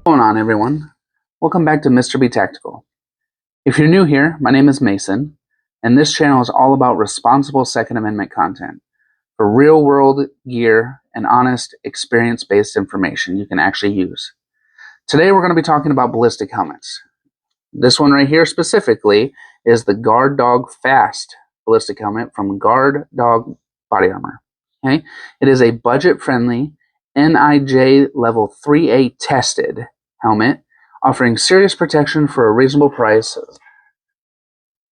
What's going on, everyone? Welcome back to Mr. B Tactical. If you're new here, my name is Mason, and this channel is all about responsible Second Amendment content for real-world gear and honest, experience-based information you can actually use. Today, we're going to be talking about ballistic helmets. This one right here specifically is the Guard Dog Fast ballistic helmet from Guard Dog Body Armor. Okay? It is a budget-friendly IIIA Level IIIA tested helmet, offering serious protection for a reasonable price.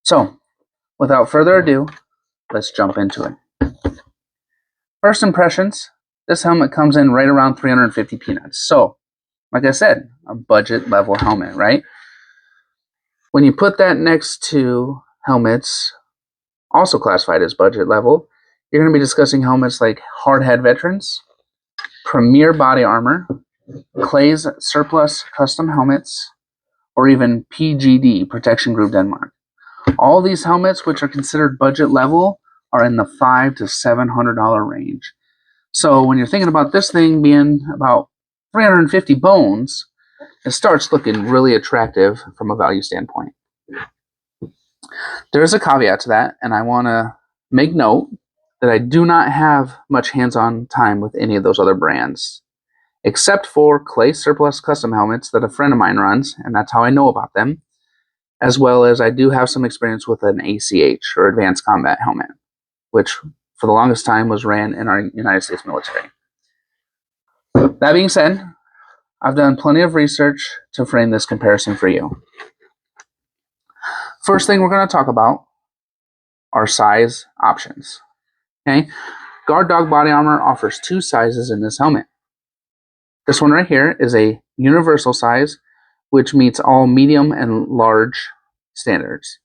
So, without further ado, let's jump into it. First impressions, this helmet comes in right around 350 peanuts. So, like I said, a budget level helmet, right? When you put that next to helmets also classified as budget level, you're going to be discussing helmets like Hardhead Veterans, Premier Body Armor, Clay's Surplus Custom Helmets, or even PGD, Protection Group Denmark. All these helmets, which are considered budget level, are in the $500 to $700 range. So when you're thinking about this thing being about 350 bones, it starts looking really attractive from a value standpoint. There is a caveat to that, and I want to make note that I do not have much hands-on time with any of those other brands, except for Clay Surplus Custom Helmets that a friend of mine runs, and that's how I know about them, as well as I do have some experience with an ACH, or Advanced Combat Helmet, which for the longest time was ran in our United States military. That being said, I've done plenty of research to frame this comparison for you. First thing we're going to talk about are size options. Okay, Guard Dog Body Armor offers two sizes in this helmet. This one right here is a universal size, which meets all medium and large standards.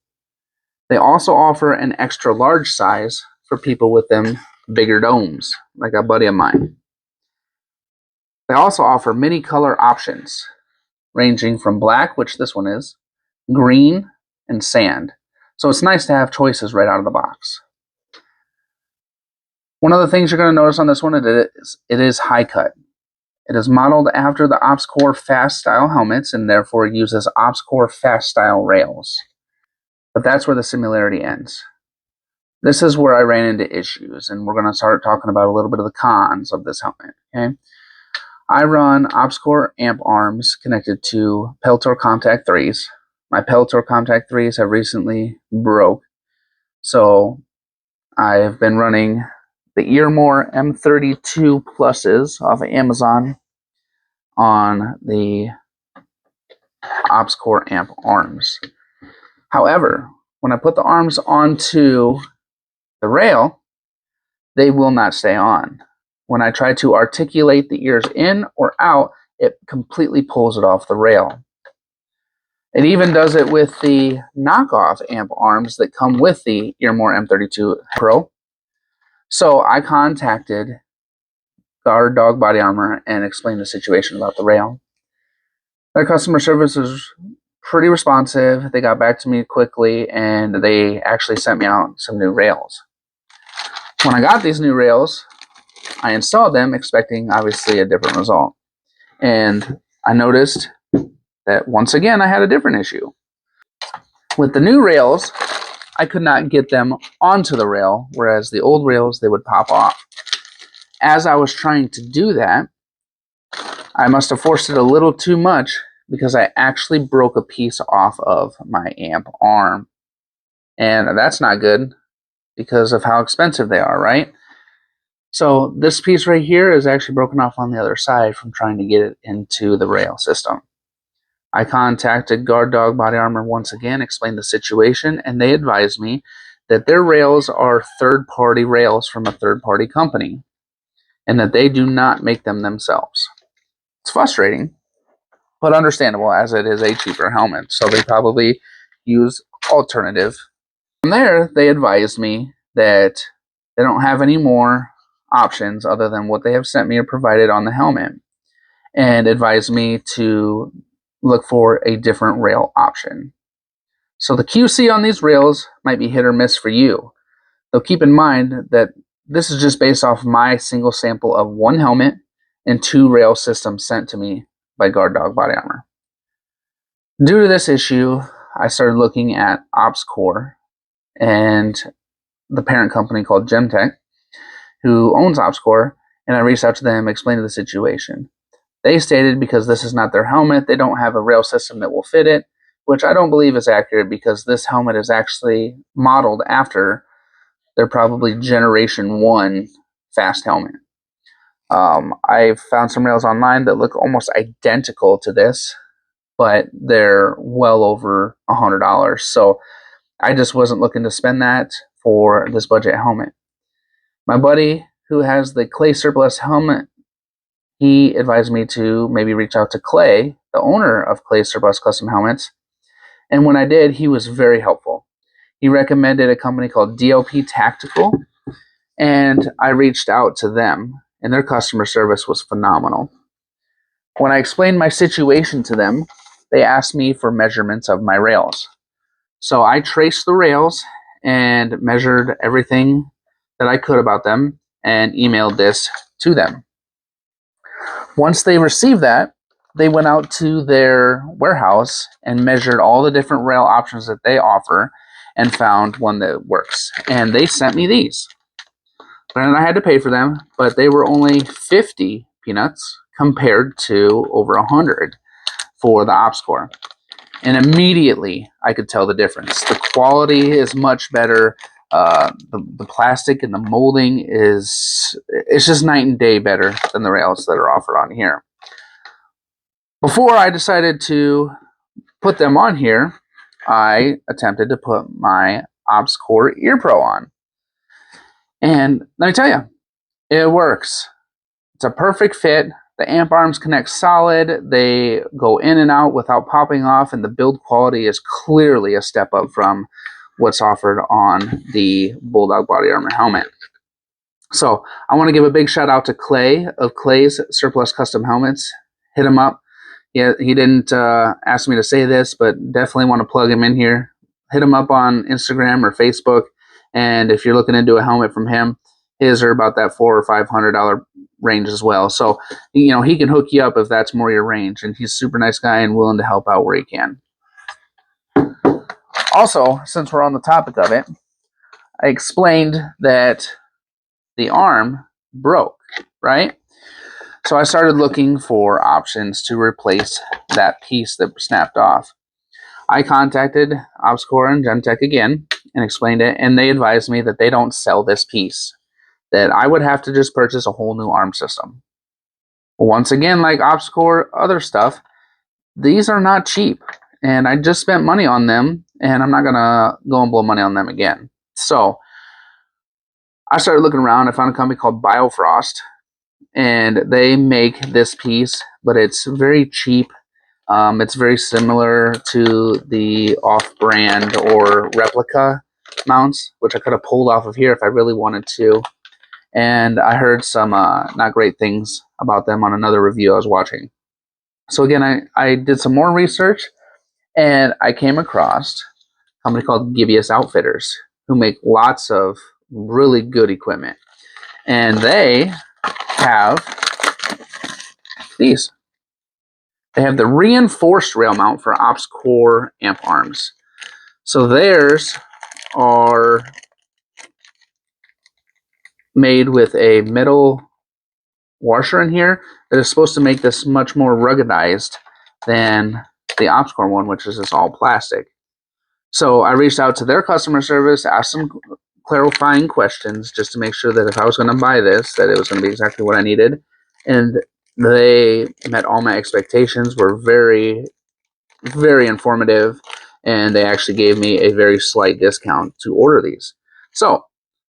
They also offer an extra large size for people with them bigger domes, like a buddy of mine. They also offer many color options, ranging from black, which this one is, green, and sand. So it's nice to have choices right out of the box. One of the things you're going to notice on this one, it is high cut. It is modeled after the OpsCore Fast style helmets and therefore uses OpsCore Fast style rails. But that's where the similarity ends. This is where I ran into issues, and we're going to start talking about a little bit of the cons of this helmet. Okay, I run OpsCore amp arms connected to Peltor Contact 3s. My Peltor Contact 3s have recently broke, so I've been running the Earmore M32 Pluses off of Amazon on the OpsCore amp arms. However, when I put the arms onto the rail, they will not stay on. When I try to articulate the ears in or out, it completely pulls it off the rail. It even does it with the knockoff amp arms that come with the Earmore M32 Pro. So I contacted Guard Dog Body Armor and explained the situation about the rail. Their customer service was pretty responsive. They got back to me quickly, and they actually sent me out some new rails. When I got these new rails, I installed them expecting obviously a different result. And I noticed that once again I had a different issue. With the new rails, I could not get them onto the rail, whereas the old rails, they would pop off. As I was trying to do that, I must have forced it a little too much because I actually broke a piece off of my amp arm. And that's not good because of how expensive they are, right? So this piece right here is actually broken off on the other side from trying to get it into the rail system. I contacted Guard Dog Body Armor once again, explained the situation, and they advised me that their rails are third-party rails from a third-party company, and that they do not make them themselves. It's frustrating, but understandable as it is a cheaper helmet, so they probably use alternative. From there, they advised me that they don't have any more options other than what they have sent me or provided on the helmet, and advised me to look for a different rail option. So the QC on these rails might be hit or miss for you. Though keep in mind that this is just based off my single sample of one helmet and two rail systems sent to me by Guard Dog Body Armor. Due to this issue, I started looking at OpsCore and the parent company called Gemtech, who owns OpsCore, and I reached out to them, explained the situation. They stated because this is not their helmet, they don't have a rail system that will fit it, which I don't believe is accurate because this helmet is actually modeled after their probably Generation 1 fast helmet. I've found some rails online that look almost identical to this, but they're well over $100. So I just wasn't looking to spend that for this budget helmet. My buddy who has the Clay Surplus helmet, he advised me to maybe reach out to Clay, the owner of Clay Surplus Custom Helmets. And when I did, he was very helpful. He recommended a company called DLP Tactical, and I reached out to them, and their customer service was phenomenal. When I explained my situation to them, they asked me for measurements of my rails. So I traced the rails and measured everything that I could about them and emailed this to them. Once they received that, they went out to their warehouse and measured all the different rail options that they offer and found one that works. And they sent me these. And I had to pay for them, but they were only 50 peanuts compared to over 100 for the OpsCore. And immediately I could tell the difference. The quality is much better. The plastic and the molding it's just night and day better than the rails that are offered on here. Before I decided to put them on here, I attempted to put my OpsCore Ear Pro on. And let me tell you, it works. It's a perfect fit. The amp arms connect solid. They go in and out without popping off, and the build quality is clearly a step up from what's offered on the Bulldog Body Armor helmet. So I want to give a big shout out to Clay of Clay's Surplus Custom Helmets. Hit him up. He didn't ask me to say this, but definitely want to plug him in here. Hit him up on Instagram or Facebook, and if you're looking into a helmet from him, his are about that $400 or $500 range as well. So, he can hook you up if that's more your range, and he's a super nice guy and willing to help out where he can. Also, since we're on the topic of it, I explained that the arm broke, right? So I started looking for options to replace that piece that snapped off. I contacted OpsCore and Gemtech again and explained it, and they advised me that they don't sell this piece, that I would have to just purchase a whole new arm system. Once again, like OpsCore, other stuff, these are not cheap, and I just spent money on them, and I'm not going to go and blow money on them again. So I started looking around. I found a company called Biofrost, and they make this piece, but it's very cheap. It's very similar to the off-brand or replica mounts, which I could have pulled off of here if I really wanted to. And I heard some not great things about them on another review I was watching. So again, I did some more research, and I came across a company called Gibeus Outfitters, who make lots of really good equipment. And they have these. They have the reinforced rail mount for OpsCore amp arms. So theirs are made with a metal washer in here that is supposed to make this much more ruggedized than the OpsCore one, which is just all plastic. So I reached out to their customer service, asked some clarifying questions just to make sure that if I was going to buy this, that it was going to be exactly what I needed. And they met all my expectations, were very, very informative, and they actually gave me a very slight discount to order these. So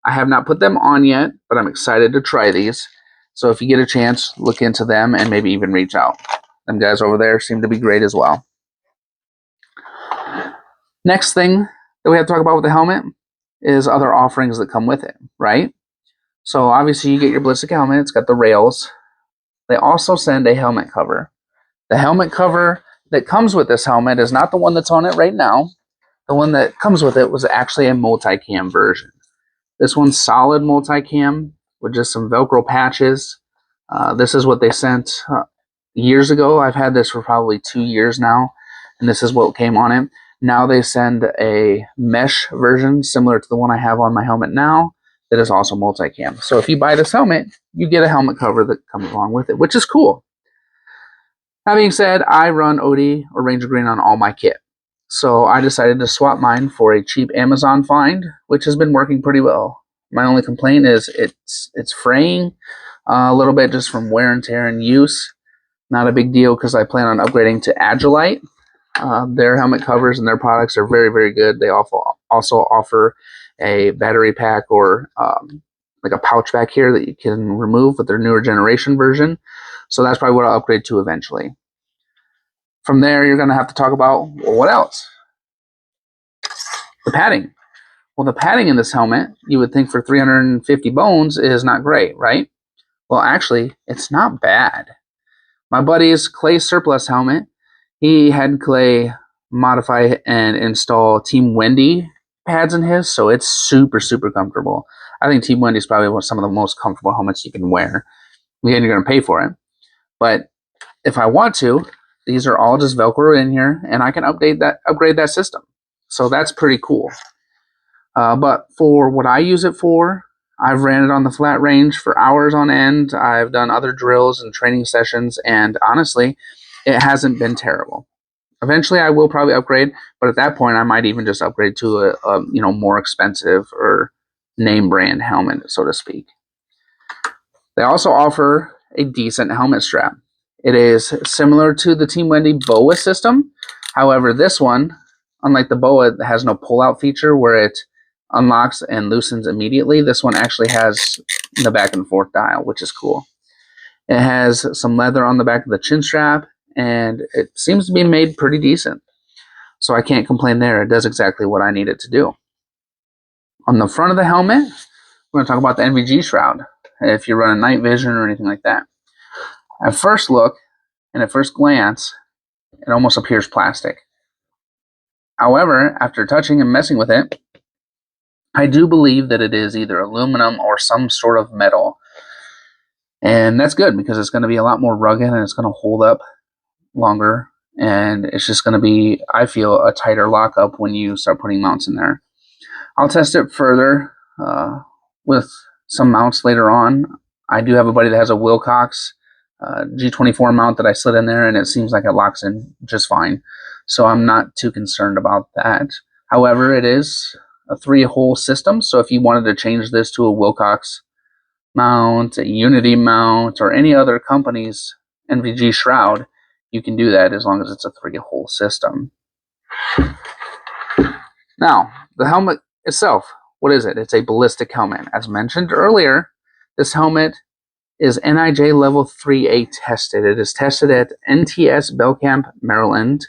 I have not put them on yet, but I'm excited to try these. So if you get a chance, look into them and maybe even reach out. Them guys over there seem to be great as well. Next thing that we have to talk about with the helmet is other offerings that come with it, right? So obviously you get your ballistic helmet. It's got the rails. They also send a helmet cover. The helmet cover that comes with this helmet is not the one that's on it right now. The one that comes with it was actually a multicam version. This one's solid multicam with just some Velcro patches. This is what they sent. years ago. I've had this for probably 2 years now, and this is what came on it. Now they send a mesh version similar to the one I have on my helmet now that is also multicam. So if you buy this helmet, you get a helmet cover that comes along with it, which is cool. That being said, I run OD or Ranger Green on all my kit. So I decided to swap mine for a cheap Amazon find, which has been working pretty well. My only complaint is it's fraying a little bit just from wear and tear and use. Not a big deal because I plan on upgrading to Agilite. Their helmet covers and their products are very, very good. They also offer a battery pack or like a pouch back here that you can remove with their newer generation version. So that's probably what I'll upgrade to eventually. From there, you're going to have to talk about, well, what else? The padding. Well, the padding in this helmet, you would think for 350 bones is not great, right? Well, actually, it's not bad. My buddy's Clay Surplus helmet, he had Clay modify and install Team Wendy pads in his, so it's super, super comfortable. I think Team Wendy is probably some of the most comfortable helmets you can wear. Again, you're going to pay for it. But if I want to, these are all just Velcro in here, and I can upgrade that system. So that's pretty cool. But for what I use it for, I've ran it on the flat range for hours on end. I've done other drills and training sessions, and honestly, it hasn't been terrible. Eventually, I will probably upgrade, but at that point, I might even just upgrade to a more expensive or name brand helmet, so to speak. They also offer a decent helmet strap. It is similar to the Team Wendy BOA system. However, this one, unlike the BOA, has no pull-out feature where it unlocks and loosens immediately. This one actually has the back and forth dial, which is cool. It has some leather on the back of the chin strap, and it seems to be made pretty decent. So I can't complain there. It does exactly what I need it to do. On the front of the helmet, we're going to talk about the NVG shroud, if you run a night vision or anything like that. At first look, and at first glance, it almost appears plastic. However, after touching and messing with it, I do believe that it is either aluminum or some sort of metal. And that's good because it's going to be a lot more rugged and it's going to hold up longer. And it's just going to be, I feel, a tighter lockup when you start putting mounts in there. I'll test it further with some mounts later on. I do have a buddy that has a Wilcox G24 mount that I slid in there, and it seems like it locks in just fine. So I'm not too concerned about that. However, it is a 3-hole system, so if you wanted to change this to a Wilcox mount, a Unity mount, or any other company's NVG shroud, you can do that as long as it's a 3-hole system. Now, the helmet itself, what is it? It's a ballistic helmet. As mentioned earlier, this helmet is IIIA Level IIIA tested. It is tested at NTS Belcamp, Maryland,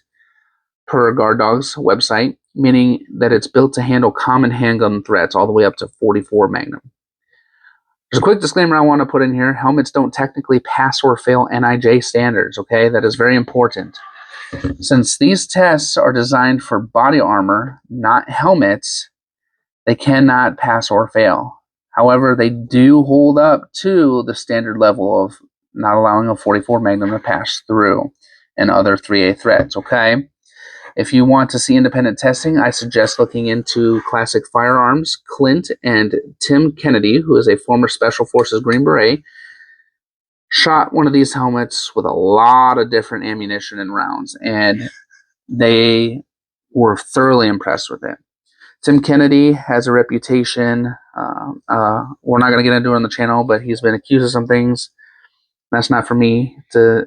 per Guard Dog's website, meaning that it's built to handle common handgun threats all the way up to 44 Magnum. There's a quick disclaimer I want to put in here. Helmets don't technically pass or fail NIJ standards, okay? That is very important. Since these tests are designed for body armor, not helmets, they cannot pass or fail. However, they do hold up to the standard level of not allowing a 44 Magnum to pass through and other 3A threats, okay? If you want to see independent testing, I suggest looking into Classic Firearms. Clint and Tim Kennedy, who is a former Special Forces Green Beret, shot one of these helmets with a lot of different ammunition and rounds, and they were thoroughly impressed with it. Tim Kennedy has a reputation. We're not going to get into it on the channel, but he's been accused of some things. That's not for me to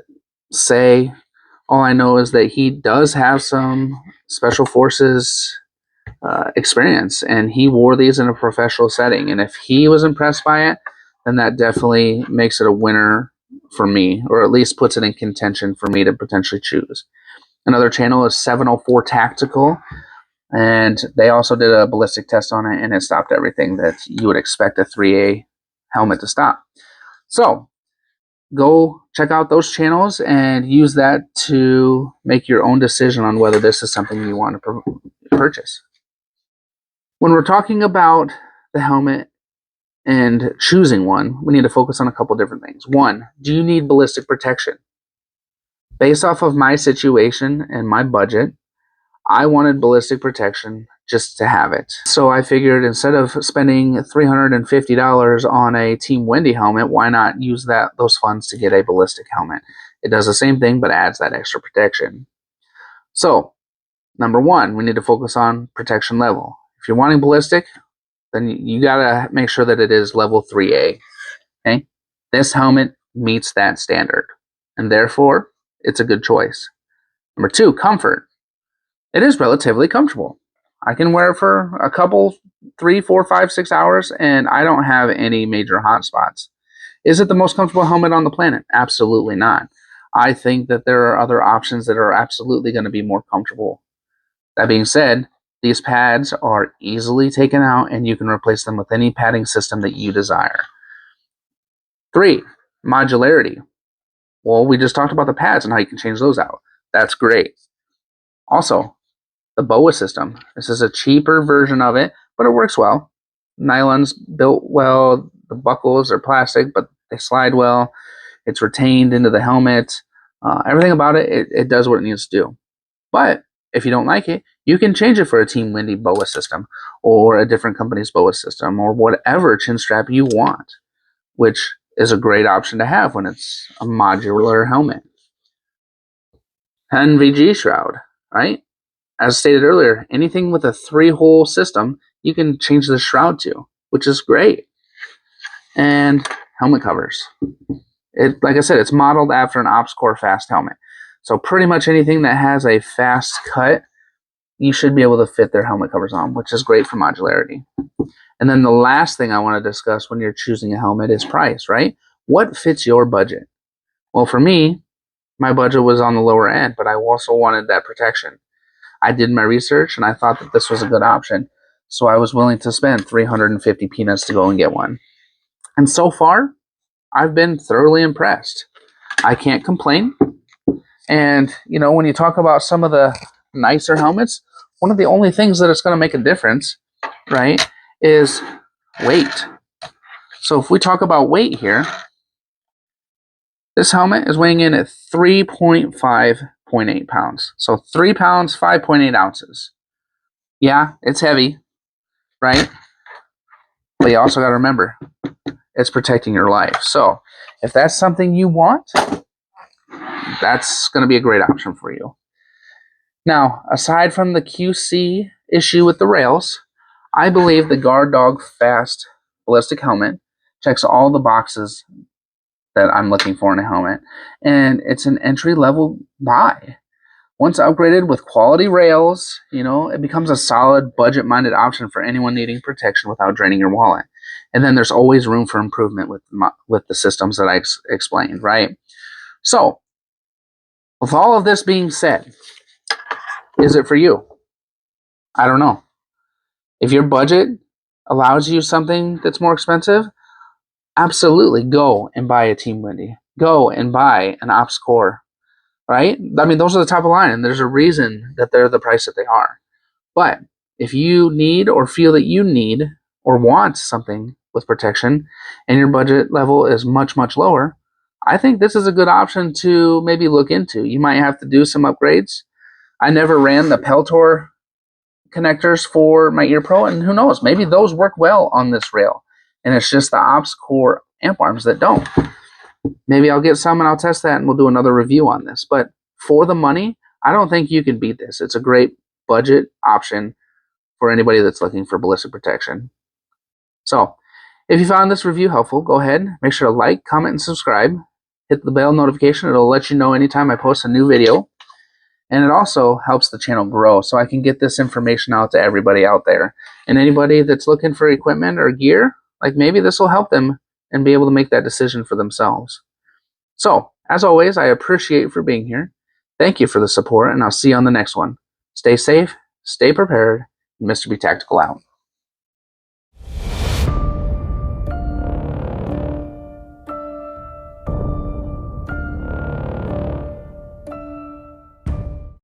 say. All I know is that he does have some Special Forces experience, and he wore these in a professional setting. And if he was impressed by it, then that definitely makes it a winner for me, or at least puts it in contention for me to potentially choose. Another channel is 704 Tactical. And they also did a ballistic test on it, and it stopped everything that you would expect a 3A helmet to stop. So go check out those channels and use that to make your own decision on whether this is something you want to purchase. When we're talking about the helmet and choosing one, we need to focus on a couple different things. One, do you need ballistic protection? Based off of my situation and my budget, I wanted ballistic protection just to have it. So I figured instead of spending $350 on a Team Wendy helmet, why not use those funds to get a ballistic helmet? It does the same thing, but adds that extra protection. So, number one, we need to focus on protection level. If you're wanting ballistic, then you gotta make sure that it is level 3A. Okay? This helmet meets that standard, and therefore, it's a good choice. Number two, comfort. It is relatively comfortable. I can wear it for a couple, 3, 4, 5, 6 hours, and I don't have any major hot spots. Is it the most comfortable helmet on the planet? Absolutely not. I think that there are other options that are absolutely going to be more comfortable. That being said, these pads are easily taken out, and you can replace them with any padding system that you desire. 3, modularity. Well, we just talked about the pads and how you can change those out. That's great. Also, the BOA system. This is a cheaper version of it, but it works well. Nylon's built well. The buckles are plastic, but they slide well. It's retained into the helmet. Everything about it does what it needs to do. But if you don't like it, you can change it for a Team Wendy BOA system or a different company's BOA system or whatever chin strap you want, which is a great option to have when it's a modular helmet. NVG shroud, right? As stated earlier, anything with a 3-hole system, you can change the shroud to, which is great. And helmet covers. Like I said, it's modeled after an OpsCore fast helmet. So pretty much anything that has a fast cut, you should be able to fit their helmet covers on, which is great for modularity. And then the last thing I want to discuss when you're choosing a helmet is price, right? What fits your budget? Well, for me, my budget was on the lower end, but I also wanted that protection. I did my research, and I thought that this was a good option. So I was willing to spend 350 peanuts to go and get one. And so far, I've been thoroughly impressed. I can't complain. And, when you talk about some of the nicer helmets, one of the only things that it's going to make a difference, right, is weight. So if we talk about weight here, this helmet is weighing in at 3.5.8 pounds. So 3 pounds, 5.8 ounces. Yeah, it's heavy, right? But you also got to remember, it's protecting your life. So if that's something you want, that's going to be a great option for you. Now, aside from the QC issue with the rails, I believe the Guard Dog Fast Ballistic Helmet checks all the boxes that I'm looking for in a helmet, and it's an entry-level buy. Once upgraded with quality rails, it becomes a solid budget-minded option for anyone needing protection without draining your wallet. And then there's always room for improvement with the systems that I explained, right? So, with all of this being said, is it for you? I don't know. If your budget allows you something that's more expensive, absolutely go and buy a Team Wendy. Go and buy an OpsCore, right? I mean, those are the top of the line, and there's a reason that they're the price that they are. But if you need or feel that you need or want something with protection and your budget level is much, much lower, I think this is a good option to maybe look into. You might have to do some upgrades. I never ran the Peltor connectors for my Ear Pro, and who knows, maybe those work well on this rail. And it's just the OpsCore amp arms that don't. Maybe I'll get some and I'll test that and we'll do another review on this. But for the money, I don't think you can beat this. It's a great budget option for anybody that's looking for ballistic protection. So, if you found this review helpful, go ahead, make sure to like, comment, and subscribe. Hit the bell notification. It'll let you know anytime I post a new video. And it also helps the channel grow so I can get this information out to everybody out there. And anybody that's looking for equipment or gear, like maybe this will help them and be able to make that decision for themselves. So, as always, I appreciate you for being here. Thank you for the support, and I'll see you on the next one. Stay safe, stay prepared, and Mr. B Tactical out.